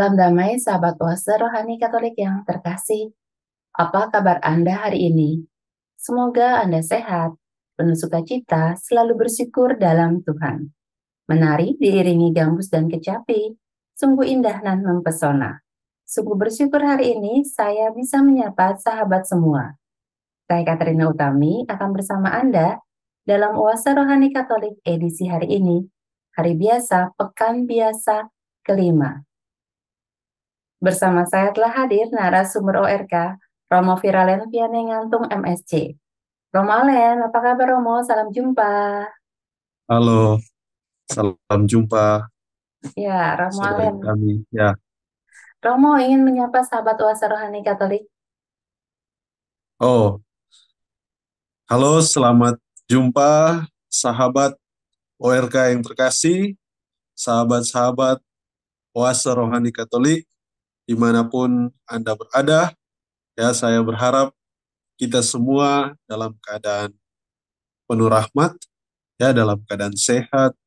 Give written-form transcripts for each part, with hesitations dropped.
Salam damai sahabat Oase Rohani Katolik yang terkasih. Apa kabar Anda hari ini? Semoga Anda sehat, penuh sukacita, selalu bersyukur dalam Tuhan. Menari diiringi gambus dan kecapi, sungguh indah dan mempesona. Sungguh bersyukur hari ini saya bisa menyapa sahabat semua. Saya Katrina Utami akan bersama Anda dalam Oase Rohani Katolik edisi hari ini, hari biasa, pekan biasa kelima. Bersama saya telah hadir narasumber ORK, Romo Viralen Vianney Ngantung MSc. Romo Alen, apa kabar Romo? Salam jumpa. Halo, salam jumpa Ya, Romo saudara Alen. kami. Ya, Romo ingin menyapa sahabat Oase Rohani Katolik. oh, halo, selamat jumpa sahabat ORK yang terkasih, sahabat-sahabat Oase Rohani Katolik, dimanapun Anda berada. Ya, saya berharap kita semua dalam keadaan penuh rahmat, ya, dalam keadaan sehat,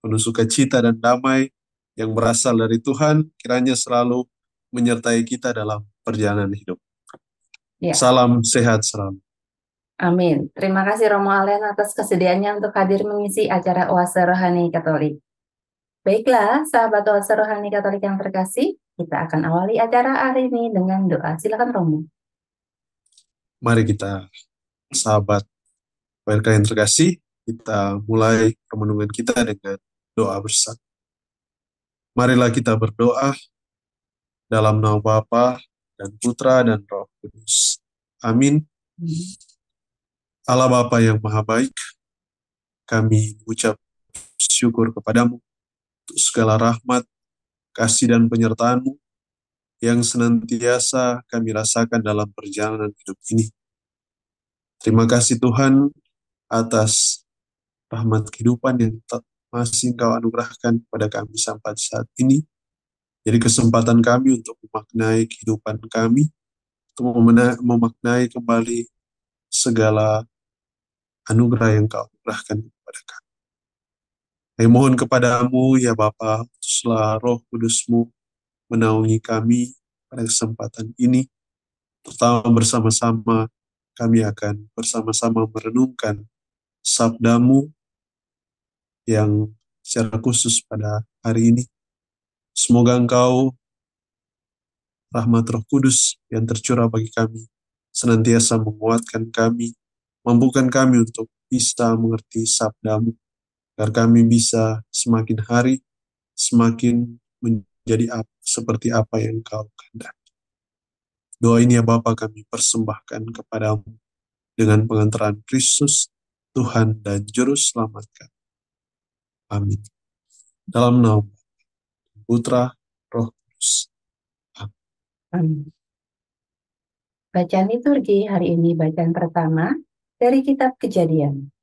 penuh sukacita dan damai yang berasal dari Tuhan, kiranya selalu menyertai kita dalam perjalanan hidup. Ya, Salam sehat selalu. amin. Terima kasih Romo Alen atas kesediaannya untuk hadir mengisi acara Oase Rohani Katolik. Baiklah, sahabat Oase Rohani Katolik yang terkasih, kita akan awali acara hari ini dengan doa. Silakan Romo. Mari kita, sahabat ORK yang terkasih, kita mulai permenungan kita dengan doa bersama. Marilah kita berdoa dalam nama Bapa dan Putra dan Roh Kudus. Amin. Allah Bapa yang Maha Baik, kami ucap syukur kepadamu untuk segala rahmat, kasih dan penyertaan-Mu yang senantiasa kami rasakan dalam perjalanan hidup ini. Terima kasih Tuhan atas rahmat kehidupan yang masih Engkau anugerahkan kepada kami sampai saat ini. Jadi kesempatan kami untuk memaknai kehidupan kami, untuk memaknai kembali segala anugerah yang Kau anugerahkan kepada kami. Kami mohon kepadamu ya Bapa, utuslah Roh Kudus-Mu menaungi kami pada kesempatan ini, terutama bersama-sama kami akan bersama-sama merenungkan sabda-Mu yang secara khusus pada hari ini. Semoga Engkau, rahmat Roh Kudus yang tercurah bagi kami, senantiasa menguatkan kami, mampukan kami untuk bisa mengerti sabda-Mu, agar kami bisa semakin hari, semakin menjadi seperti apa yang Engkau kehendaki. Doa ini ya Bapa kami persembahkan kepadamu dengan pengantaran Kristus, Tuhan dan Juru Selamat kami. Amin. Dalam nama Putra, Roh Kudus. Amin. Amin. Bacaan liturgi hari ini bacaan pertama dari kitab Kejadian.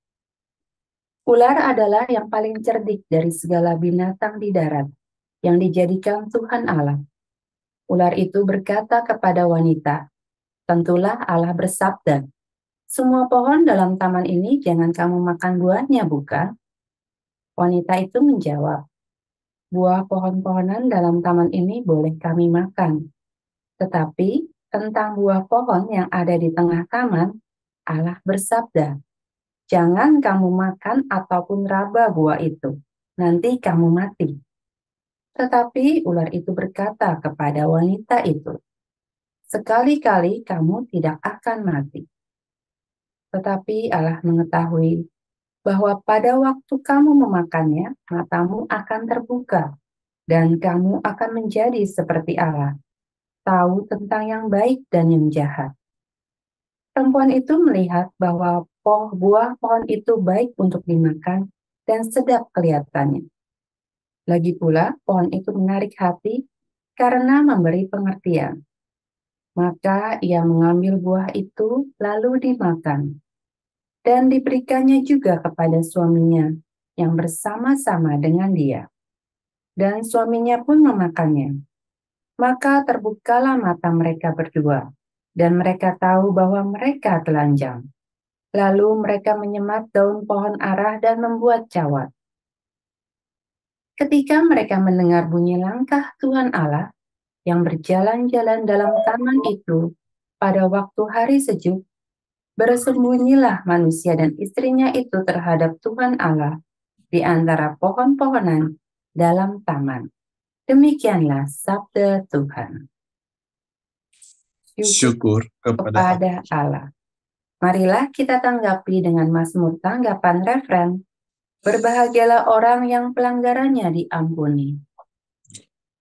Ular adalah yang paling cerdik dari segala binatang di darat yang dijadikan Tuhan Allah. Ular itu berkata kepada wanita, "Tentulah Allah bersabda, semua pohon dalam taman ini jangan kamu makan buahnya, bukan?" Wanita itu menjawab, "Buah pohon-pohonan dalam taman ini boleh kami makan. Tetapi tentang buah pohon yang ada di tengah taman, Allah bersabda, jangan kamu makan ataupun raba buah itu, nanti kamu mati." Tetapi ular itu berkata kepada wanita itu, "Sekali-kali kamu tidak akan mati." Tetapi Allah mengetahui bahwa pada waktu kamu memakannya, matamu akan terbuka, dan kamu akan menjadi seperti Allah, tahu tentang yang baik dan yang jahat. Perempuan itu melihat bahwa buah pohon itu baik untuk dimakan dan sedap kelihatannya. Lagi pula, pohon itu menarik hati karena memberi pengertian. Maka ia mengambil buah itu lalu dimakan, dan diberikannya juga kepada suaminya yang bersama-sama dengan dia. Dan suaminya pun memakannya. Maka terbukalah mata mereka berdua, dan mereka tahu bahwa mereka telanjang. Lalu mereka menyemat daun pohon ara dan membuat cawat. Ketika mereka mendengar bunyi langkah Tuhan Allah, yang berjalan-jalan dalam taman itu pada waktu hari sejuk, bersembunyilah manusia dan istrinya itu terhadap Tuhan Allah di antara pohon-pohonan dalam taman. Demikianlah sabda Tuhan. Syukur kepada Allah. Kepada Allah. Marilah kita tanggapi dengan mazmur tanggapan refren. Berbahagialah orang yang pelanggarannya diampuni.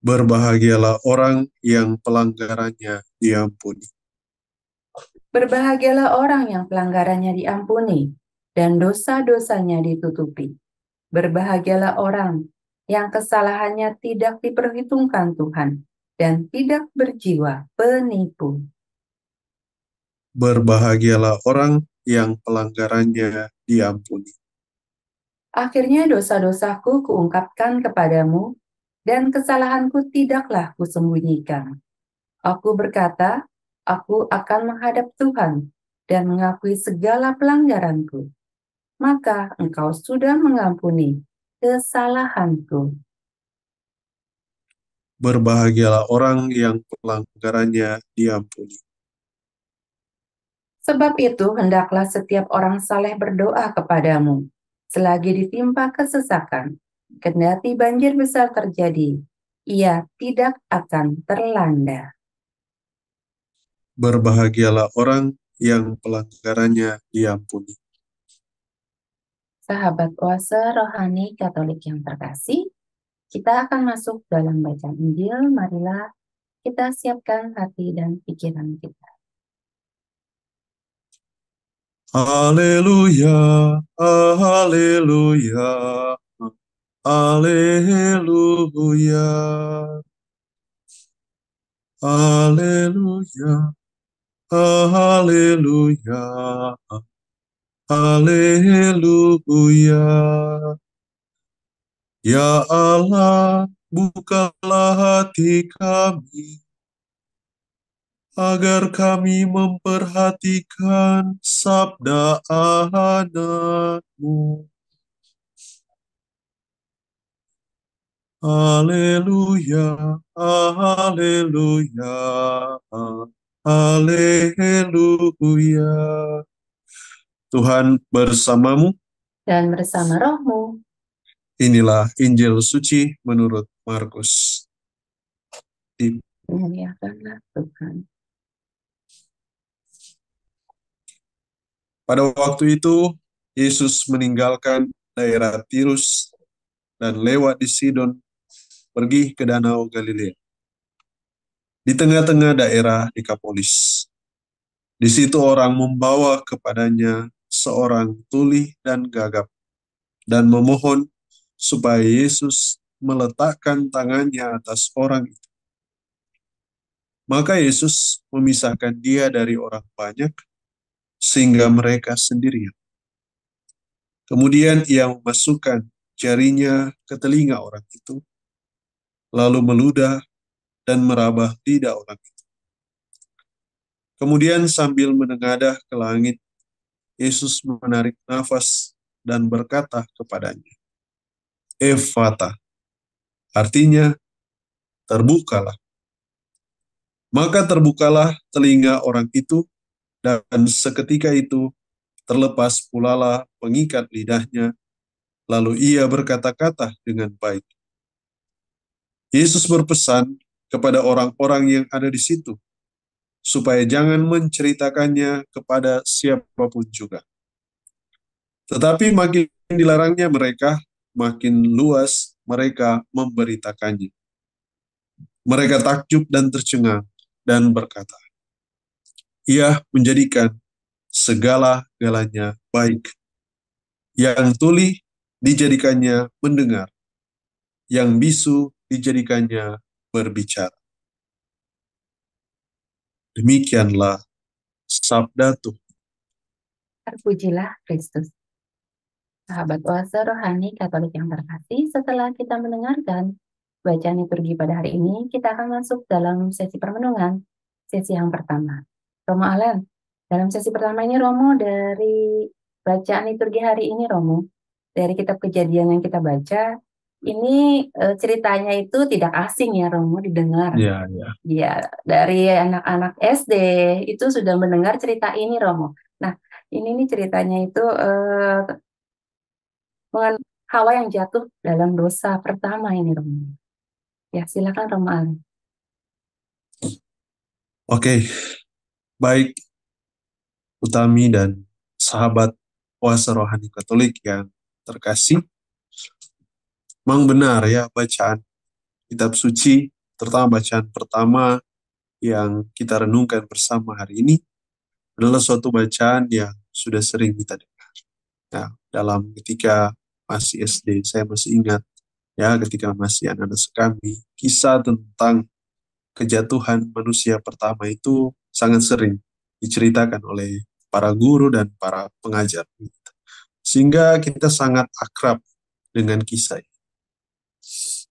Berbahagialah orang yang pelanggarannya diampuni. Berbahagialah orang yang pelanggarannya diampuni dan dosa-dosanya ditutupi. Berbahagialah orang yang kesalahannya tidak diperhitungkan Tuhan dan tidak berjiwa penipu. Berbahagialah orang yang pelanggarannya diampuni. Akhirnya dosa-dosaku kuungkapkan kepadamu, dan kesalahanku tidaklah kusembunyikan. Aku berkata, aku akan menghadap Tuhan dan mengakui segala pelanggaranku. Maka engkau sudah mengampuni kesalahanku. Berbahagialah orang yang pelanggarannya diampuni. Sebab itu hendaklah setiap orang saleh berdoa kepadamu, selagi ditimpa kesesakan. Kendati banjir besar terjadi, ia tidak akan terlanda. Berbahagialah orang yang pelanggarannya diampuni. Sahabat oase rohani Katolik yang terkasih, kita akan masuk dalam bacaan Injil. Marilah kita siapkan hati dan pikiran kita. Haleluya, haleluya, haleluya, haleluya, haleluya, haleluya. Ya Allah, bukalah hati kami, agar kami memperhatikan sabda anak-Mu. Haleluya, haleluya, haleluya. Tuhan bersamamu. Dan bersama rohmu. Inilah Injil suci menurut Markus. Muliakanlah Tuhan. Pada waktu itu, Yesus meninggalkan daerah Tirus dan lewat di Sidon, pergi ke Danau Galilea. Di tengah-tengah daerah Dekapolis. Di situ orang membawa kepadanya seorang tuli dan gagap, dan memohon supaya Yesus meletakkan tangannya atas orang itu. Maka Yesus memisahkan dia dari orang banyak, sehingga mereka sendirian. Kemudian ia memasukkan jarinya ke telinga orang itu, lalu meludah dan meraba lidah orang itu. Kemudian sambil menengadah ke langit, Yesus menarik nafas dan berkata kepadanya, Efata, artinya terbukalah. Maka terbukalah telinga orang itu, dan seketika itu terlepas pulalah pengikat lidahnya, lalu ia berkata-kata dengan baik. Yesus berpesan kepada orang-orang yang ada di situ, supaya jangan menceritakannya kepada siapapun juga. Tetapi makin dilarangnya mereka, makin luas mereka memberitakannya. Mereka takjub dan tercengang dan berkata, Ia menjadikan segala-galanya baik. Yang tuli dijadikannya mendengar, yang bisu dijadikannya berbicara. Demikianlah sabda Tuhan. Terpujilah Kristus. Sahabat oase rohani Katolik yang terkasih, setelah kita mendengarkan bacaan liturgi pada hari ini, kita akan masuk dalam sesi permenungan, sesi yang pertama. Romo Alen, dalam sesi pertama ini Romo dari bacaan liturgi hari ini Romo, dari kitab Kejadian yang kita baca, ini ceritanya itu tidak asing ya Romo didengar. Ya, ya. Ya, dari anak-anak SD itu sudah mendengar cerita ini Romo. Nah, ini nih ceritanya itu mengenai Hawa yang jatuh dalam dosa pertama ini Romo. Ya, silakan Romo Ali. Oke, baik Utami dan sahabat puasa rohani Katolik yang terkasih. Memang benar ya bacaan kitab suci, terutama bacaan pertama yang kita renungkan bersama hari ini adalah suatu bacaan yang sudah sering kita dengar. Nah, dalam ketika masih SD, saya masih ingat ya ketika masih anak-anak kami, kisah tentang kejatuhan manusia pertama itu sangat sering diceritakan oleh para guru dan para pengajar. Sehingga kita sangat akrab dengan kisah ini.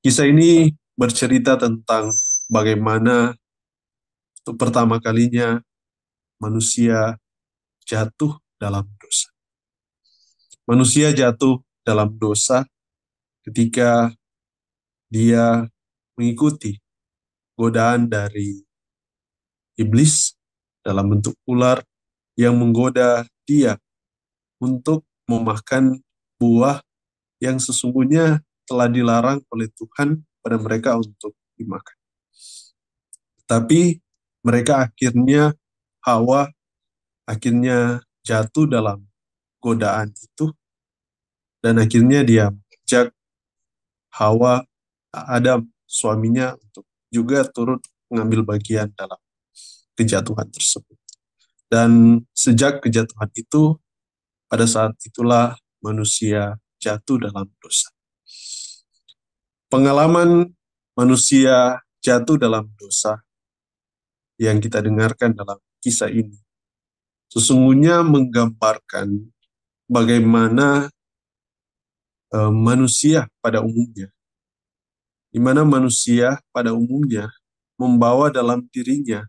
Kisah ini bercerita tentang bagaimana untuk pertama kalinya manusia jatuh dalam dosa. Manusia jatuh dalam dosa ketika dia mengikuti godaan dari iblis dalam bentuk ular yang menggoda dia untuk memakan buah yang sesungguhnya telah dilarang oleh Tuhan pada mereka untuk dimakan. Tapi mereka akhirnya, Hawa akhirnya jatuh dalam godaan itu, dan akhirnya dia mengajak Hawa, Adam, suaminya, untuk juga turut mengambil bagian dalam kejatuhan tersebut. Dan sejak kejatuhan itu, pada saat itulah manusia jatuh dalam dosa. Pengalaman manusia jatuh dalam dosa yang kita dengarkan dalam kisah ini sesungguhnya menggambarkan bagaimana manusia pada umumnya, di mana manusia pada umumnya membawa dalam dirinya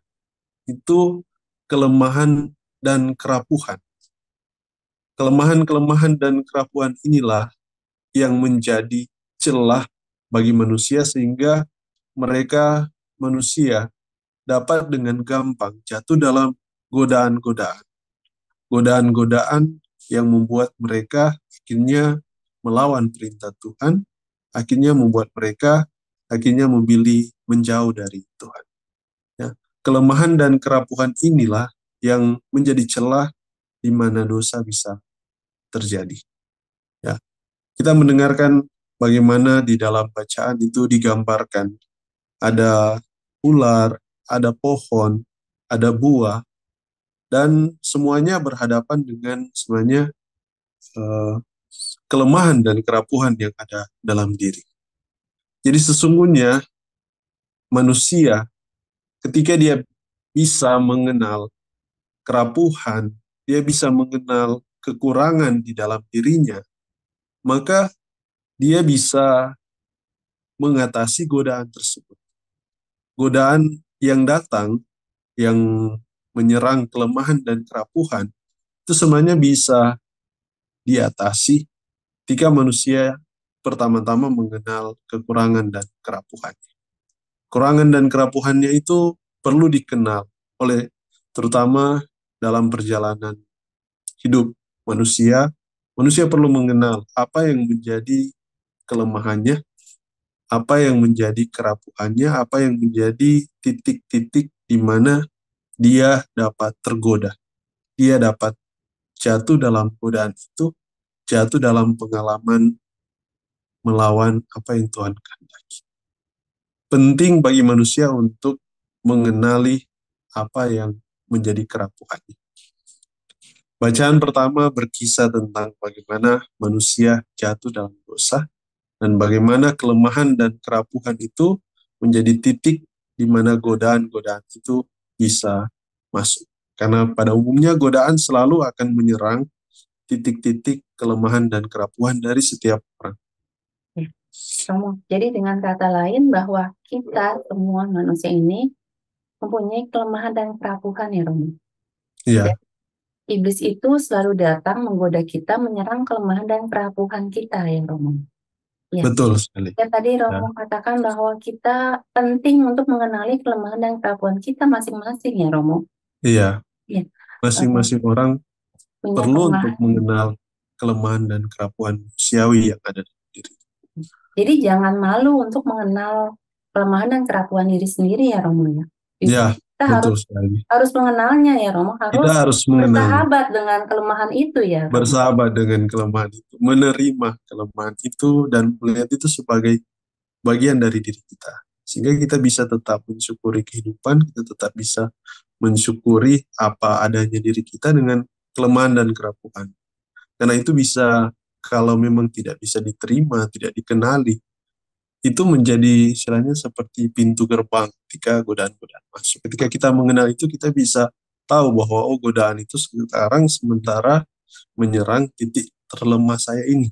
itu kelemahan dan kerapuhan. Kelemahan-kelemahan dan kerapuhan inilah yang menjadi celah bagi manusia sehingga mereka manusia dapat dengan gampang jatuh dalam godaan-godaan. Godaan-godaan yang membuat mereka akhirnya melawan perintah Tuhan, akhirnya membuat mereka akhirnya memilih menjauh dari Tuhan. Ya, kelemahan dan kerapuhan inilah yang menjadi celah di mana dosa bisa terjadi. Ya, kita mendengarkan bagaimana di dalam bacaan itu digambarkan ada ular, ada pohon, ada buah, dan semuanya berhadapan dengan sebenarnya eh, kelemahan dan kerapuhan yang ada dalam diri. Jadi sesungguhnya manusia ketika dia bisa mengenal kerapuhan, dia bisa mengenal kekurangan di dalam dirinya, maka dia bisa mengatasi godaan tersebut. Godaan yang datang, yang menyerang kelemahan dan kerapuhan, itu sebenarnya bisa diatasi ketika manusia pertama-tama mengenal kekurangan dan kerapuhan. Kekurangan dan kerapuhannya itu perlu dikenal oleh terutama dalam perjalanan hidup manusia. Manusia perlu mengenal apa yang menjadi kelemahannya, apa yang menjadi kerapuhannya, apa yang menjadi titik-titik di mana dia dapat tergoda. Dia dapat jatuh dalam godaan itu, jatuh dalam pengalaman melawan apa yang Tuhan kehendaki. Penting bagi manusia untuk mengenali apa yang menjadi kerapuhannya. Bacaan pertama berkisah tentang bagaimana manusia jatuh dalam dosa dan bagaimana kelemahan dan kerapuhan itu menjadi titik di mana godaan-godaan itu bisa masuk. Karena pada umumnya godaan selalu akan menyerang titik-titik kelemahan dan kerapuhan dari setiap orang. Ya, Romo. Jadi dengan kata lain bahwa kita semua manusia ini mempunyai kelemahan dan kerapuhan ya Romo. Dan Iya, iblis itu selalu datang menggoda kita, menyerang kelemahan dan kerapuhan kita ya Romo. Ya, betul sekali. ya tadi Ya, Romo katakan bahwa kita penting untuk mengenali kelemahan dan kerapuhan kita masing-masing ya Romo. iya, Ya, eh, masing-masing orang punya perlu untuk kelemahan. mengenal kelemahan dan kerapuhan manusiawi yang ada di diri. Jadi jangan malu untuk mengenal kelemahan dan kerapuhan diri sendiri ya Romo ya. Ya, Justru kita betul harus sekali. harus mengenalnya ya Romo, Kita harus harus mengenalnya, bersahabat dengan kelemahan itu ya Romo. bersahabat dengan kelemahan itu, menerima kelemahan itu dan melihat itu sebagai bagian dari diri kita. Sehingga kita bisa tetap mensyukuri kehidupan, kita tetap bisa mensyukuri apa adanya diri kita dengan kelemahan dan kerapuhan. Karena itu bisa, kalau memang tidak bisa diterima, tidak dikenali, itu menjadi istilahnya seperti pintu gerbang ketika godaan-godaan masuk. Ketika kita mengenal itu, kita bisa tahu bahwa oh, godaan itu sekarang sementara menyerang titik terlemah saya ini.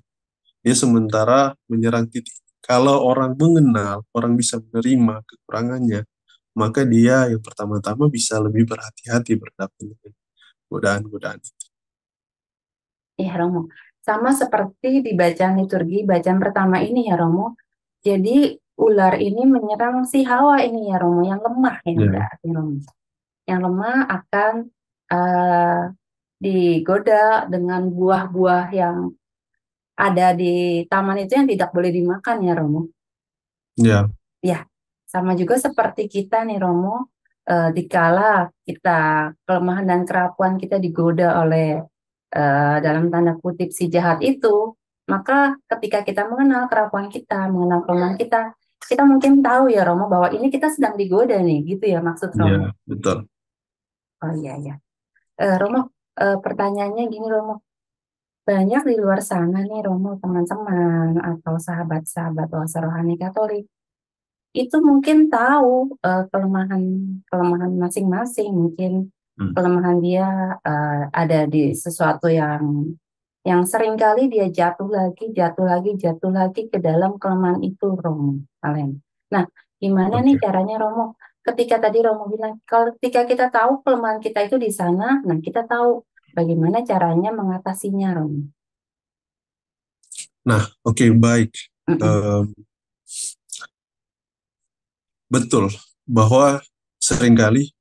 Dia sementara menyerang titik. Kalau orang mengenal, orang bisa menerima kekurangannya, maka dia yang pertama-tama bisa lebih berhati-hati berhadapan dengan godaan-godaan itu. Ya Romo, sama seperti di bacaan liturgi bacaan pertama ini ya Romo. Jadi ular ini menyerang si Hawa ini ya Romo, yang lemah ini Ya, berarti Romo. Yang lemah akan eh, digoda dengan buah-buah yang ada di taman itu yang tidak boleh dimakan ya Romo. ya, Ya, sama juga seperti kita nih Romo, dikala kita kelemahan dan kerapuan kita digoda oleh dalam tanda kutip si jahat itu, maka ketika kita mengenal kerapuan kita, mengenal kelemahan kita mungkin tahu ya Romo bahwa ini kita sedang digoda nih, gitu ya maksud Romo. ya, betul. Oh iya ya. Romo, pertanyaannya gini Romo, banyak di luar sana nih Romo, teman-teman atau sahabat-sahabat Oase Rohani Katolik itu mungkin tahu kelemahan kelemahan masing-masing, mungkin Hmm. kelemahan dia ada di sesuatu yang sering kali dia jatuh lagi ke dalam kelemahan itu, Romo, Alen. Nah, gimana nih Oke. caranya, Romo? Ketika tadi Romo bilang, kalau ketika kita tahu kelemahan kita itu di sana, nah kita tahu bagaimana caranya mengatasinya, Romo. Nah, oke, baik. Mm-mm. Em, betul bahwa seringkali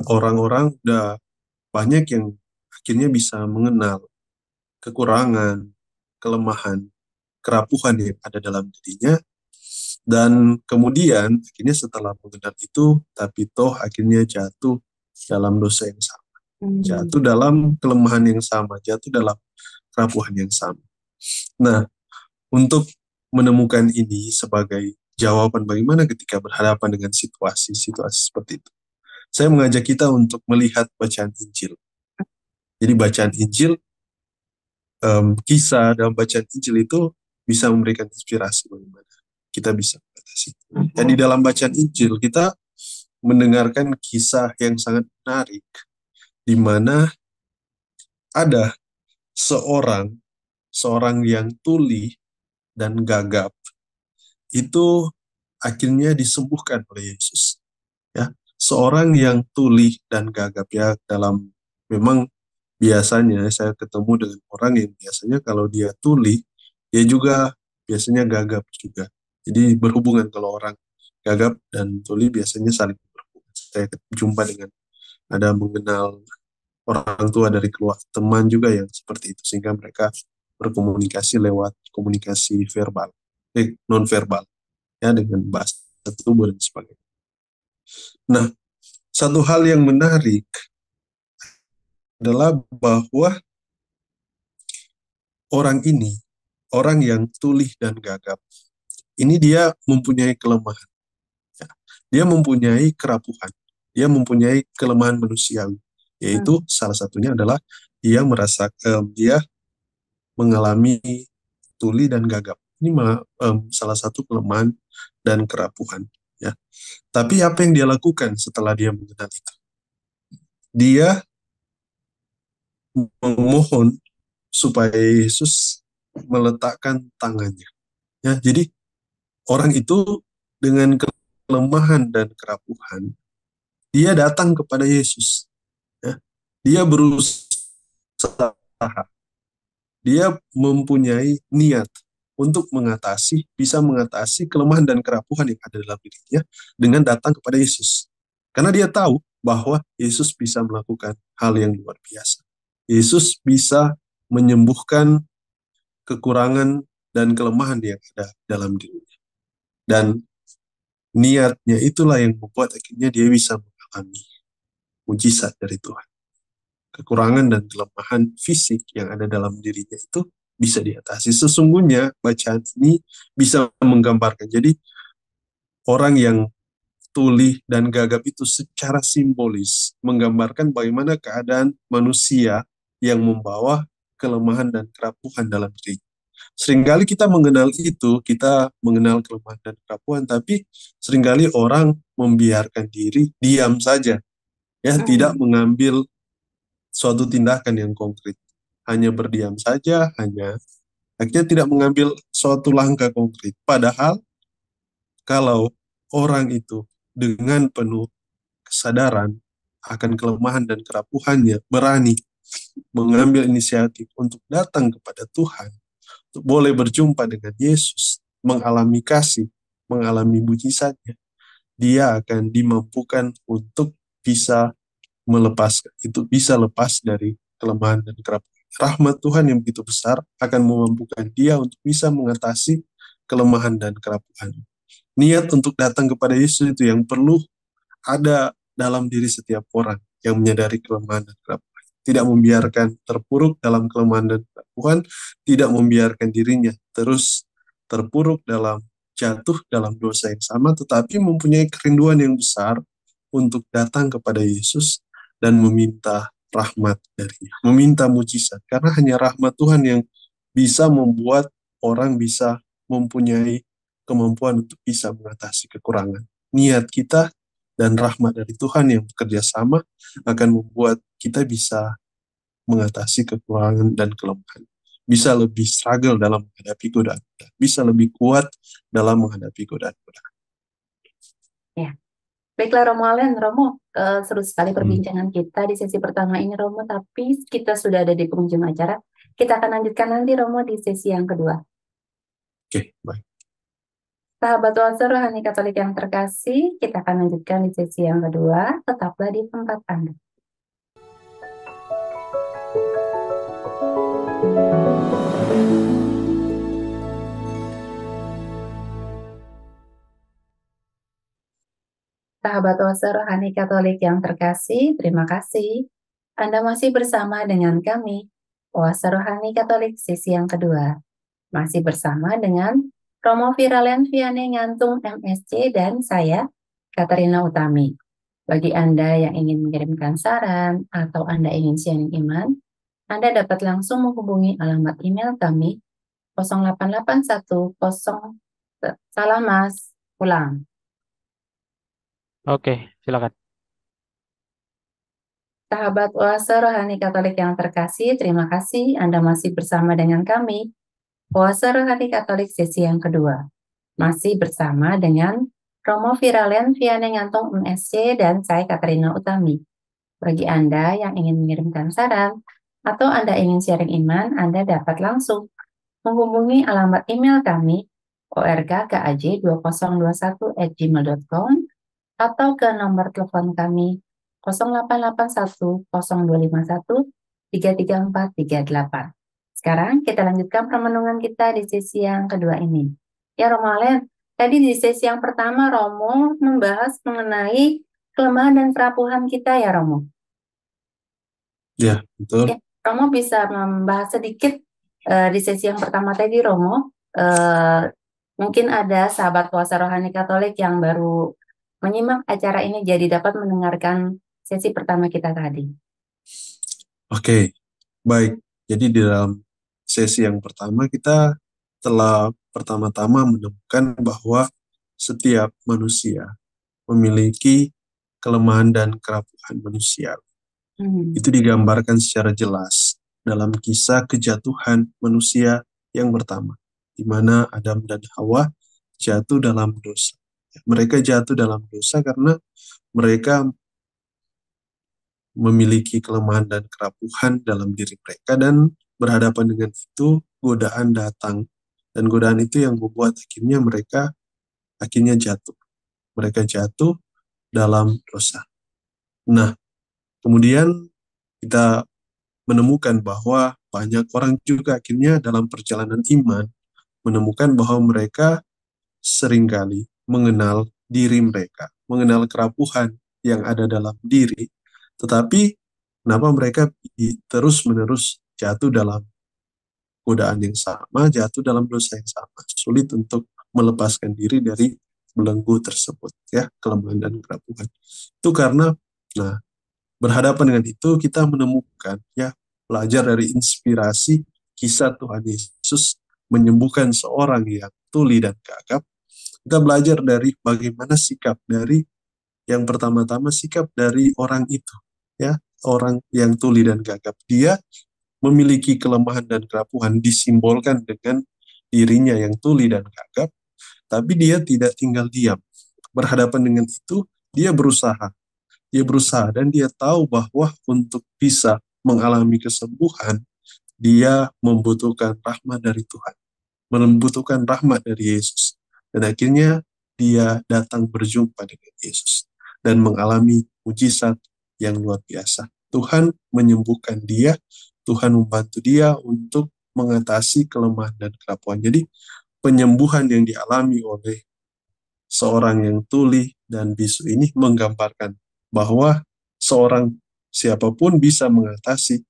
orang-orang udah banyak yang akhirnya bisa mengenal kekurangan, kelemahan, kerapuhan yang ada dalam dirinya, dan kemudian akhirnya setelah mengenal itu, tapi toh akhirnya jatuh dalam dosa yang sama, Hmm. jatuh dalam kelemahan yang sama, jatuh dalam kerapuhan yang sama. Nah, untuk menemukan ini sebagai jawaban bagaimana ketika berhadapan dengan situasi-situasi seperti itu, saya mengajak kita untuk melihat bacaan Injil. Jadi bacaan Injil, kisah dalam bacaan Injil itu bisa memberikan inspirasi bagaimana kita bisa mengatasi. Dan di dalam bacaan Injil kita mendengarkan kisah yang sangat menarik, di mana ada seorang seorang yang tuli dan gagap itu akhirnya disembuhkan oleh Yesus. Ya, seorang yang tuli dan gagap, ya, dalam, memang biasanya saya ketemu dengan orang yang biasanya kalau dia tuli, dia juga biasanya gagap juga. Jadi berhubungan, kalau orang gagap dan tuli biasanya saling berhubungan. Saya jumpa dengan, ada mengenal orang tua dari keluarga, teman juga yang seperti itu, sehingga mereka berkomunikasi lewat komunikasi verbal, non verbal, ya, dengan bahasa tubuh dan sebagainya. Nah, satu hal yang menarik adalah bahwa orang ini, orang yang tuli dan gagap, ini dia mempunyai kelemahan. Ya. Dia mempunyai kerapuhan. Dia mempunyai kelemahan manusiawi. Yaitu Hmm. salah satunya adalah dia merasa, dia mengalami tuli dan gagap. Ini salah satu kelemahan dan kerapuhan. Ya. Tapi apa yang dia lakukan setelah dia mengenal itu? Dia memohon supaya Yesus meletakkan tangannya. Ya, jadi orang itu dengan kelemahan dan kerapuhan, dia datang kepada Yesus. Ya. Dia berusaha, dia mempunyai niat untuk bisa mengatasi kelemahan dan kerapuhan yang ada dalam dirinya dengan datang kepada Yesus. Karena dia tahu bahwa Yesus bisa melakukan hal yang luar biasa. Yesus bisa menyembuhkan kekurangan dan kelemahan yang ada dalam dirinya. Dan niatnya itulah yang membuat akhirnya dia bisa mengalami mujizat dari Tuhan. Kekurangan dan kelemahan fisik yang ada dalam dirinya itu bisa diatasi. Sesungguhnya bacaan ini bisa menggambarkan. Jadi orang yang tuli dan gagap itu secara simbolis menggambarkan bagaimana keadaan manusia yang membawa kelemahan dan kerapuhan dalam diri. Seringkali kita mengenal itu, kita mengenal kelemahan dan kerapuhan, tapi seringkali orang membiarkan diri diam saja, ya, tidak mengambil suatu tindakan yang konkret, hanya berdiam saja, akhirnya tidak mengambil suatu langkah konkret. Padahal kalau orang itu dengan penuh kesadaran akan kelemahan dan kerapuhannya berani mengambil inisiatif untuk datang kepada Tuhan, untuk boleh berjumpa dengan Yesus, mengalami kasih, mengalami mujizatnya, dia akan dimampukan untuk bisa bisa lepas dari kelemahan dan kerapuhan. Rahmat Tuhan yang begitu besar akan memampukan dia untuk bisa mengatasi kelemahan dan kerapuhan. Niat untuk datang kepada Yesus itu yang perlu ada dalam diri setiap orang yang menyadari kelemahan dan kerapuhan. Tidak membiarkan terpuruk dalam kelemahan dan kerapuhan, tidak membiarkan dirinya terus terpuruk jatuh dalam dosa yang sama, tetapi mempunyai kerinduan yang besar untuk datang kepada Yesus dan meminta rahmat darinya, meminta mujizat. Karena hanya rahmat Tuhan yang bisa membuat orang bisa mempunyai kemampuan untuk bisa mengatasi kekurangan. Niat kita dan rahmat dari Tuhan yang bekerja sama akan membuat kita bisa mengatasi kekurangan dan kelemahan. Bisa lebih struggle dalam menghadapi godaan. Bisa lebih kuat dalam menghadapi godaan-godaan. Ya, baiklah Romo Alen. Romo, seru sekali perbincangan kita di sesi pertama ini Romo, tapi kita sudah ada di penghujung acara. Kita akan lanjutkan nanti Romo di sesi yang kedua. Oke, baik. Sahabat Oase Rohani Katolik yang terkasih, kita akan lanjutkan di sesi yang kedua. Tetaplah di tempat Anda. Sahabat Oase Rohani Katolik yang terkasih, terima kasih. Anda masih bersama dengan kami, Oase Rohani Katolik sesi yang kedua. Masih bersama dengan Romo Viralen Vianney Ngantung MSc dan saya, Katarina Utami. Bagi Anda yang ingin mengirimkan saran atau Anda ingin sharing iman, Anda dapat langsung menghubungi alamat email kami 0881 salah mas, ulang. Oke, silakan. Sahabat Oase Rohani Katolik yang terkasih, terima kasih Anda masih bersama dengan kami, Oase Rohani Katolik sesi yang kedua. Masih bersama dengan Romo Viralen Vianney Ngantung MSc dan saya Katarina Utami. Bagi Anda yang ingin mengirimkan saran atau Anda ingin sharing iman, Anda dapat langsung menghubungi alamat email kami orgkaj2021@gmail.com atau ke nomor telepon kami 0881 0251 33438. Sekarang kita lanjutkan permenungan kita di sesi yang kedua ini. Ya Romo Alen, tadi di sesi yang pertama Romo membahas mengenai kelemahan dan kerapuhan kita ya Romo. Ya, betul. Ya, Romo bisa membahas sedikit di sesi yang pertama tadi Romo. Mungkin ada sahabat puasa rohani Katolik yang baru menyimak acara ini jadi dapat mendengarkan sesi pertama kita tadi. Oke, baik. Jadi di dalam sesi yang pertama kita telah pertama-tama menemukan bahwa setiap manusia memiliki kelemahan dan kerapuhan manusia. Itu digambarkan secara jelas dalam kisah kejatuhan manusia yang pertama, di mana Adam dan Hawa jatuh dalam dosa. Mereka jatuh dalam dosa karena mereka memiliki kelemahan dan kerapuhan dalam diri mereka, dan berhadapan dengan itu godaan datang Dan godaan itu yang membuat akhirnya mereka jatuh. Mereka jatuh dalam dosa. Nah, kemudian kita menemukan bahwa banyak orang juga akhirnya dalam perjalanan iman menemukan bahwa mereka seringkali mengenal diri mereka, mengenal kerapuhan yang ada dalam diri, tetapi kenapa mereka terus-menerus jatuh dalam godaan yang sama, jatuh dalam dosa yang sama, sulit untuk melepaskan diri dari belenggu tersebut, ya, kelemahan dan kerapuhan. Itu karena, nah, berhadapan dengan itu kita menemukan, ya, belajar dari inspirasi kisah Tuhan Yesus menyembuhkan seorang yang tuli dan gagap. Kita belajar dari bagaimana sikap dari yang pertama-tama sikap dari orang itu, ya, orang yang tuli dan gagap. Dia memiliki kelemahan dan kerapuhan disimbolkan dengan dirinya yang tuli dan gagap, tapi dia tidak tinggal diam. Berhadapan dengan itu, dia berusaha. Dia berusaha dan dia tahu bahwa untuk bisa mengalami kesembuhan, dia membutuhkan rahmat dari Tuhan, membutuhkan rahmat dari Yesus. Dan akhirnya dia datang berjumpa dengan Yesus dan mengalami mujizat yang luar biasa. Tuhan menyembuhkan dia, Tuhan membantu dia untuk mengatasi kelemahan dan kerapuhan. Jadi penyembuhan yang dialami oleh seorang yang tuli dan bisu ini menggambarkan bahwa seorang siapapun bisa mengatasi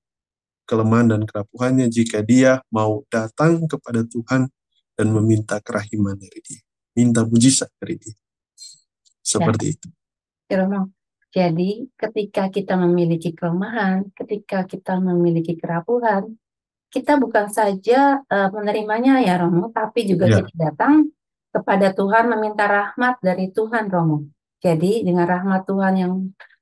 kelemahan dan kerapuhannya jika dia mau datang kepada Tuhan dan meminta kerahiman dari dia, minta mujizat dari dia. Ya, Seperti itu. Romo. Jadi ketika kita memiliki kelemahan, ketika kita memiliki kerapuhan, kita bukan saja menerimanya ya Romo, tapi juga Ya, kita datang kepada Tuhan meminta rahmat dari Tuhan Romo. Jadi dengan rahmat Tuhan yang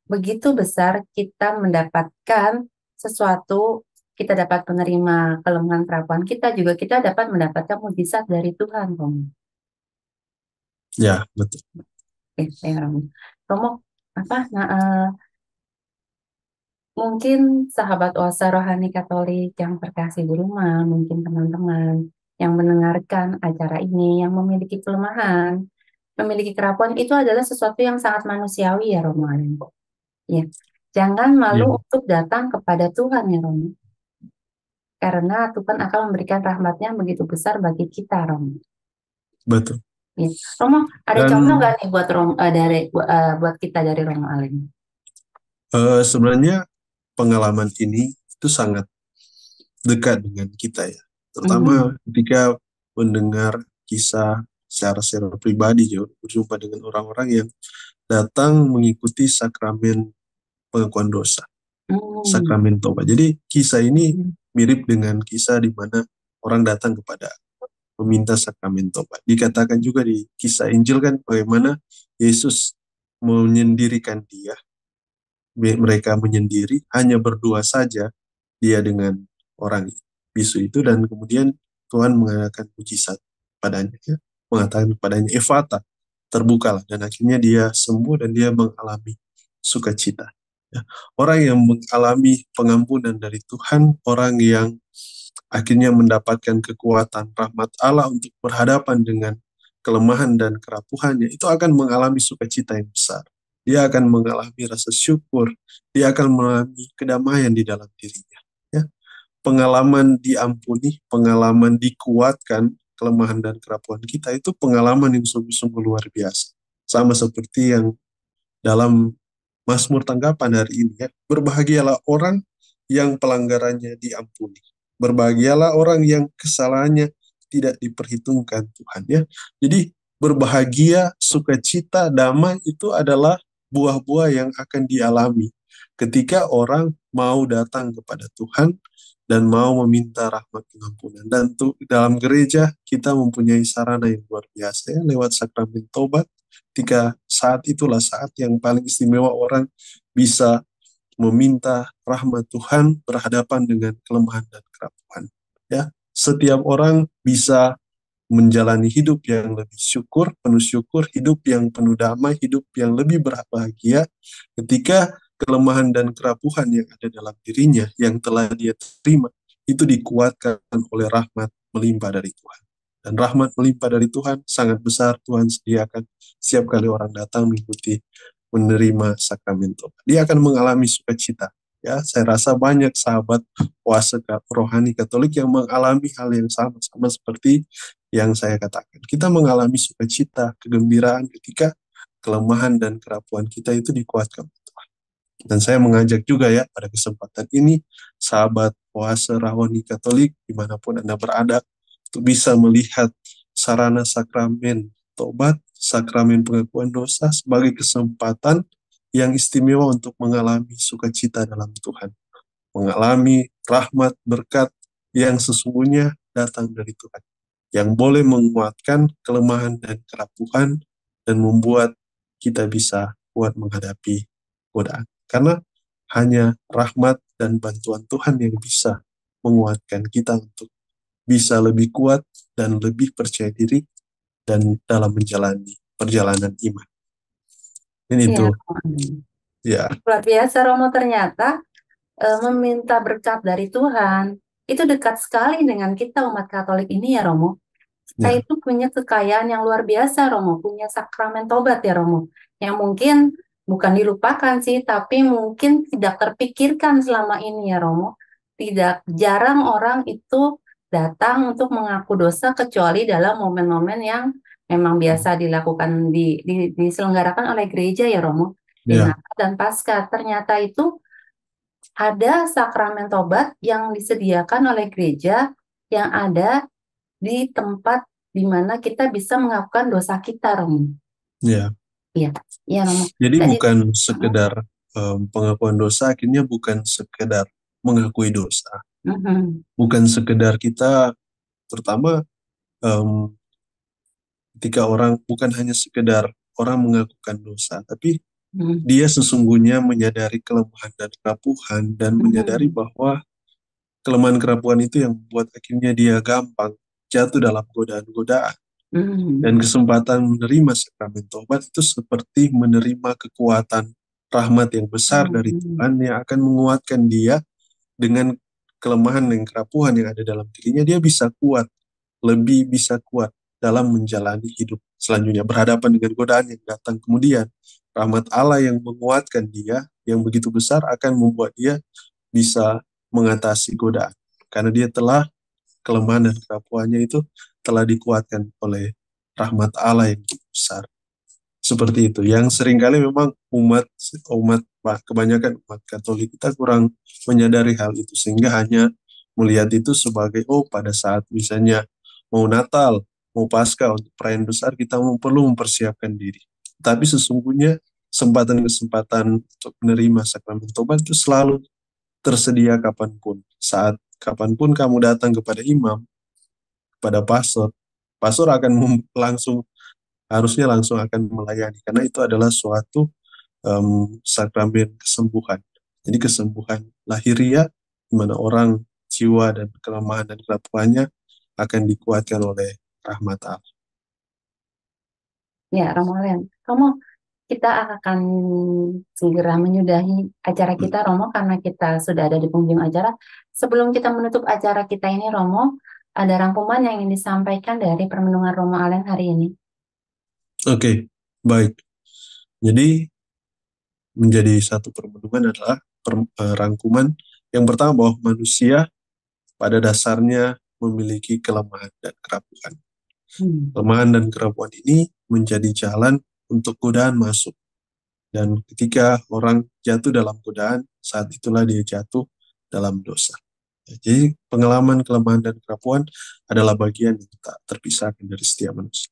begitu besar, kita mendapatkan sesuatu, kita dapat menerima kelemahan kerapuhan kita, juga kita dapat mendapatkan mujizat dari Tuhan Romo. ya, betul. Oke, ya Romo. Romo, mungkin sahabat Oasa Rohani Katolik yang terkasih di rumah, mungkin teman-teman yang mendengarkan acara ini, yang memiliki kelemahan, memiliki kerapuan, itu adalah sesuatu yang sangat manusiawi ya Romo. Ya, jangan Ya, malu untuk datang kepada Tuhan ya Romo. Karena Tuhan akan memberikan rahmatnya begitu besar bagi kita Romo. betul. Ya. Romo, ada Dan contoh nggak nih buat Romo, buat kita dari Romo Alim? sebenarnya pengalaman ini itu sangat dekat dengan kita, ya. Terutama ketika mendengar kisah secara pribadi, berjumpa dengan orang-orang yang datang mengikuti sakramen pengakuan dosa, Hmm. sakramen tobat. Jadi kisah ini mirip dengan kisah di mana orang datang kepada meminta sakramen tobat. Dikatakan juga di kisah Injil kan bagaimana Yesus menyendirikan dia, mereka menyendiri, hanya berdua saja dia dengan orang bisu itu, dan kemudian Tuhan mengadakan mujizat padanya, ya. Mengatakan kepadanya, Efata, terbukalah, dan akhirnya dia sembuh dan dia mengalami sukacita. Ya. Orang yang mengalami pengampunan dari Tuhan, orang yang akhirnya mendapatkan kekuatan rahmat Allah untuk berhadapan dengan kelemahan dan kerapuhannya, itu akan mengalami sukacita yang besar. Dia akan mengalami rasa syukur, dia akan mengalami kedamaian di dalam dirinya. Ya. Pengalaman diampuni, pengalaman dikuatkan, kelemahan dan kerapuhan kita, itu pengalaman yang sungguh-sungguh luar biasa. Sama seperti yang dalam Mazmur tanggapan hari ini, ya. Berbahagialah orang yang pelanggarannya diampuni. Berbahagialah orang yang kesalahannya tidak diperhitungkan Tuhan, ya. Jadi berbahagia, sukacita, damai itu adalah buah-buah yang akan dialami ketika orang mau datang kepada Tuhan dan mau meminta rahmat pengampunan. Dan dalam gereja kita mempunyai sarana yang luar biasa, ya, lewat sakramen tobat. Ketika saat itulah saat yang paling istimewa orang bisa meminta rahmat Tuhan berhadapan dengan kelemahan dan kerapuhan. Ya, setiap orang bisa menjalani hidup yang lebih penuh syukur, hidup yang penuh damai, hidup yang lebih berbahagia ketika kelemahan dan kerapuhan yang ada dalam dirinya yang telah dia terima itu dikuatkan oleh rahmat melimpah dari Tuhan. Dan rahmat melimpah dari Tuhan sangat besar. Tuhan sediakan setiap kali orang datang mengikuti menerima sakramen tobat. Dia akan mengalami sukacita. Ya, saya rasa banyak sahabat puasa rohani Katolik yang mengalami hal yang sama seperti yang saya katakan. Kita mengalami sukacita, kegembiraan ketika kelemahan dan kerapuan kita itu dikuatkan. Dan saya mengajak juga ya pada kesempatan ini, sahabat puasa rohani Katolik dimanapun Anda berada, untuk bisa melihat sarana sakramen tobat, sakramen pengakuan dosa sebagai kesempatan yang istimewa untuk mengalami sukacita dalam Tuhan. Mengalami rahmat berkat yang sesungguhnya datang dari Tuhan. Yang boleh menguatkan kelemahan dan kerapuhan dan membuat kita bisa kuat menghadapi godaan. Karena hanya rahmat dan bantuan Tuhan yang bisa menguatkan kita untuk bisa lebih kuat dan lebih percaya diri dan dalam menjalani perjalanan iman. Ini Ya, itu, ya. luar biasa Romo, ternyata meminta berkat dari Tuhan itu dekat sekali dengan kita umat Katolik ini ya Romo. Kita Ya, itu punya kekayaan yang luar biasa Romo, punya sakramen tobat ya Romo, yang mungkin bukan dilupakan sih, tapi mungkin tidak terpikirkan selama ini ya Romo. Tidak jarang orang itu datang untuk mengaku dosa kecuali dalam momen-momen yang memang biasa dilakukan diselenggarakan oleh gereja ya Romo, di ya, Natal dan Paskah. Ternyata itu ada sakramen tobat yang disediakan oleh gereja yang ada di tempat di mana kita bisa mengakukan dosa kita, Romo. ya. Iya, iya, Romo. Jadi Jadi, bukan sekedar pengakuan dosa, akhirnya bukan sekedar mengakui dosa. mhm, Bukan sekedar kita, terutama em, ketika orang, bukan hanya sekedar orang mengakukan dosa, tapi mhm, dia sesungguhnya menyadari kelemahan dan kerapuhan dan menyadari mhm, bahwa kelemahan kerapuhan itu yang membuat akhirnya dia gampang jatuh dalam godaan-godaan. Dan mhm, kesempatan menerima sakramen tobat itu seperti menerima kekuatan rahmat yang besar dari mhm, Tuhan yang akan menguatkan dia dengan kelemahan dan kerapuhan yang ada dalam dirinya. Dia bisa kuat, lebih bisa kuat dalam menjalani hidup selanjutnya, berhadapan dengan godaan yang datang kemudian. Rahmat Allah yang menguatkan dia, yang begitu besar akan membuat dia bisa mengatasi godaan. Karena dia telah, kelemahan dan kerapuannya itu telah dikuatkan oleh rahmat Allah yang besar. Seperti itu. Yang seringkali memang umat umat kebanyakan umat Katolik kita kurang menyadari hal itu, sehingga hanya melihat itu sebagai, oh, pada saat misalnya mau Natal, mau Paskah, untuk perayaan besar kita perlu mempersiapkan diri. Tapi sesungguhnya kesempatan-kesempatan untuk menerima sakramen tobat itu selalu tersedia kapanpun. Saat kapanpun kamu datang kepada imam, kepada pastor, pastor akan langsung, harusnya langsung akan melayani, karena itu adalah suatu sakramen kesembuhan. Jadi kesembuhan lahiriah, di mana orang jiwa dan kelemahan dan kerapuannya akan dikuatkan oleh rahmat Allah. ya, Romo Len. Romo, kita akan segera menyudahi acara kita, Romo, karena kita sudah ada di penghujung acara. Sebelum kita menutup acara kita ini, Romo, ada rangkuman yang ingin disampaikan dari permenungan Romo Allen hari ini. Oke, baik. Jadi menjadi satu permenungan adalah rangkuman yang pertama, bahwa manusia pada dasarnya memiliki kelemahan dan kerapuhan. Hmm. Kelemahan dan kerapuhan ini menjadi jalan untuk godaan masuk. Dan ketika orang jatuh dalam godaan, saat itulah dia jatuh dalam dosa. Ya, jadi pengalaman kelemahan dan kerapuhan adalah bagian yang tak terpisahkan dari setiap manusia.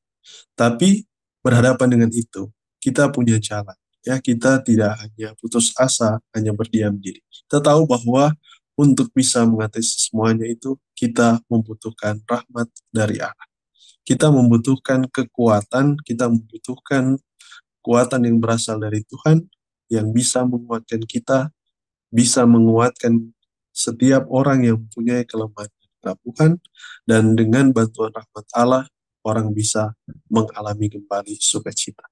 Tapi berhadapan dengan itu, kita punya jalan. Ya, kita tidak hanya putus asa, hanya berdiam diri. Kita tahu bahwa untuk bisa mengatasi semuanya itu, kita membutuhkan rahmat dari Allah. Kita membutuhkan kekuatan, kita membutuhkan kekuatan yang berasal dari Tuhan, yang bisa menguatkan kita, bisa menguatkan setiap orang yang mempunyai kelemahan dan kerapuhan, dan dengan bantuan rahmat Allah, orang bisa mengalami kembali sukacita.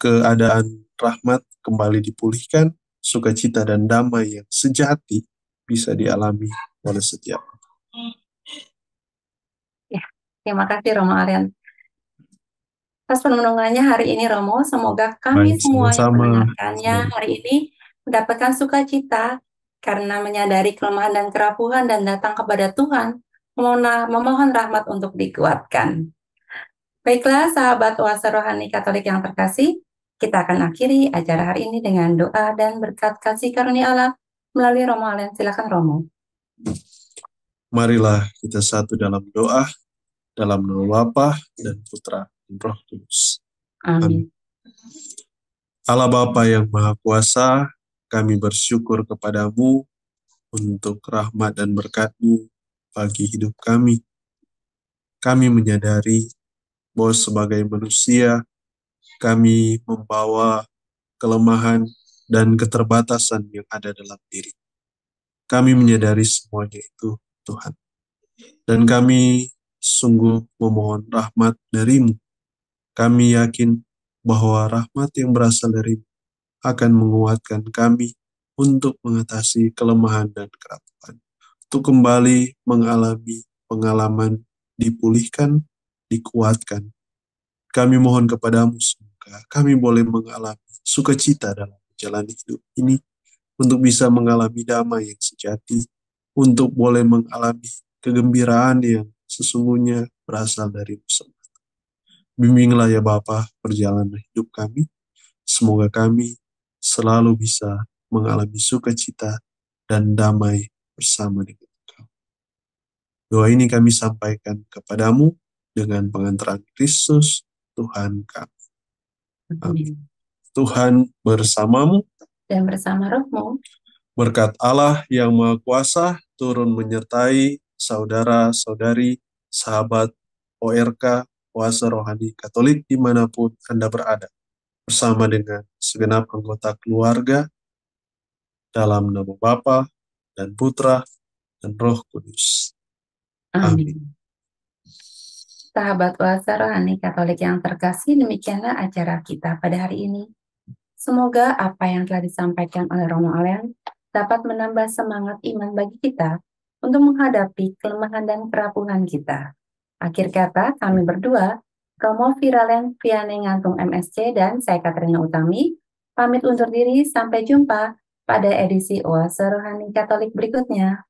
Keadaan rahmat kembali dipulihkan, sukacita dan damai yang sejati bisa dialami oleh setiap. Ya, Terima kasih Romo Arian. Pas perenungannya hari ini Romo, semoga kami Baik, semua yang sama-sama. mendengarkannya hari ini mendapatkan sukacita karena menyadari kelemahan dan kerapuhan dan datang kepada Tuhan, memohon rahmat untuk dikuatkan. Baiklah sahabat Oase Rohani Katolik yang terkasih, kita akan akhiri acara hari ini dengan doa dan berkat kasih karunia Allah melalui Romo Arian. Silakan Romo. Marilah kita satu dalam doa, dalam nama Bapa dan Putra dan Roh Kudus. Amin. Allah Bapa yang Maha Kuasa, kami bersyukur kepadamu untuk rahmat dan berkat-Mu bagi hidup kami. Kami menyadari bahwa sebagai manusia, kami membawa kelemahan dan keterbatasan yang ada dalam diri. Kami menyadari semuanya itu, Tuhan. Dan kami sungguh memohon rahmat dari-Mu. Kami yakin bahwa rahmat yang berasal dari-Mu akan menguatkan kami untuk mengatasi kelemahan dan kerapuhan. Untuk kembali mengalami pengalaman dipulihkan, dikuatkan. Kami mohon kepadamu semoga kami boleh mengalami sukacita dalam menjalani hidup ini, untuk bisa mengalami damai yang sejati, untuk boleh mengalami kegembiraan yang sesungguhnya berasal dari-Mu semata. Bimbinglah ya Bapa perjalanan hidup kami, semoga kami selalu bisa mengalami sukacita dan damai bersama dengan Engkau. Doa ini kami sampaikan kepadamu dengan pengantaran Kristus, Tuhan kami. Amin. Tuhan bersamamu. Dan bersama rohmu. Berkat Allah yang Maha Kuasa turun menyertai saudara-saudari, sahabat ORK, Oase Rohani Katolik dimanapun Anda berada, bersama dengan segenap anggota keluarga, dalam nama Bapa dan Putra dan Roh Kudus. Amin. Sahabat Oase Rohani Katolik yang terkasih, demikianlah acara kita pada hari ini. Semoga apa yang telah disampaikan oleh Romo Arian dapat menambah semangat iman bagi kita untuk menghadapi kelemahan dan kerapuhan kita. Akhir kata, kami berdua, Romo Viralen Vianney Ngantung MSC dan saya Katrina Utami, pamit undur diri. Sampai jumpa pada edisi Oase Rohani Katolik berikutnya.